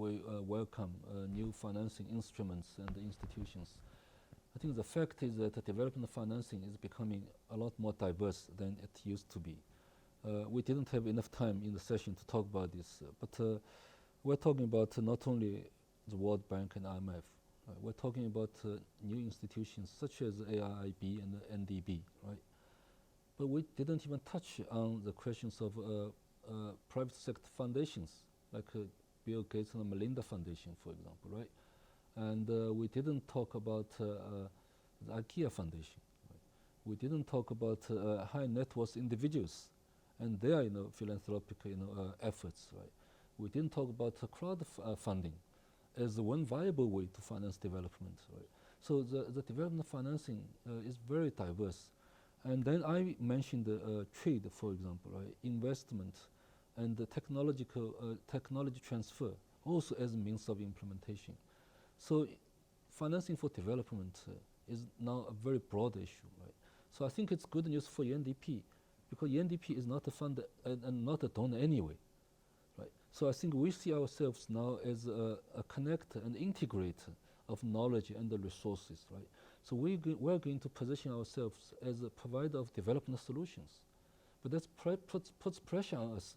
we welcome new financing instruments and institutions. I think the fact is that development financing is becoming a lot more diverse than it used to be. We didn't have enough time in the session to talk about this, but we're talking about not only the World Bank and IMF. We're talking about new institutions such as AIIB and UNDP, right? But we didn't even touch on the questions of private sector foundations, like Bill Gates and Melinda Foundation, for example, right? And we didn't talk about the IKEA Foundation. Right? We didn't talk about high net worth individuals and their, philanthropic, efforts, right? We didn't talk about crowdfunding as one viable way to finance development, right? So the development financing is very diverse. And then I mentioned trade, for example, right? Investment and the technology transfer also as a means of implementation. So financing for development is now a very broad issue, right? So I think it's good news for UNDP, because UNDP is not a funder and not a donor anyway, right? So I think we see ourselves now as a connector and integrator of knowledge and the resources, right? So we're going to position ourselves as a provider of development solutions. But that puts pressure on us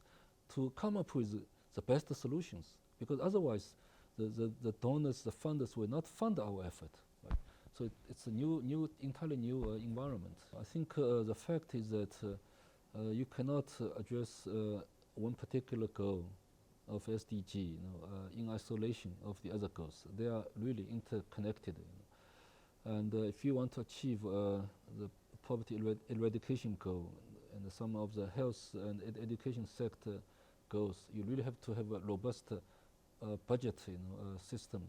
to come up with the best solutions, because otherwise the donors, the funders will not fund our effort, right? So it's a entirely new environment. I think the fact is that you cannot address one particular goal of SDG, in isolation of the other goals. They are really interconnected. And if you want to achieve the poverty eradication goal and some of the health and education sector goals, you really have to have a robust budget system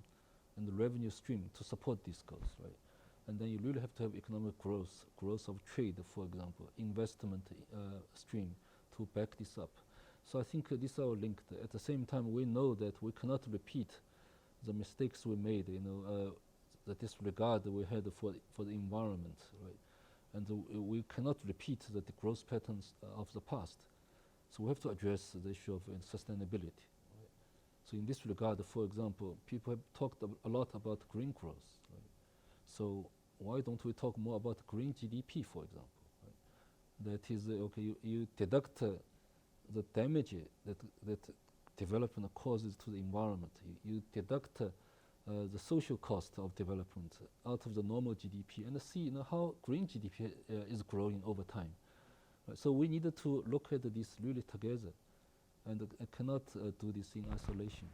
and the revenue stream to support these goals, right? And then you really have to have economic growth of trade, for example, investment stream to back this up. So I think these are linked. At the same time, we know that we cannot repeat the mistakes we made, the disregard we had for the environment, right? And we cannot repeat the growth patterns of the past. So we have to address the issue of sustainability. Right? So in this regard, for example, people have talked a lot about green growth. Right? So why don't we talk more about green GDP, for example? Right? That is, okay, you deduct the damage that development causes to the environment. You deduct the social cost of development out of the normal GDP and see how green GDP is growing over time. Right? So we needed to look at this really together, and cannot do this in isolation.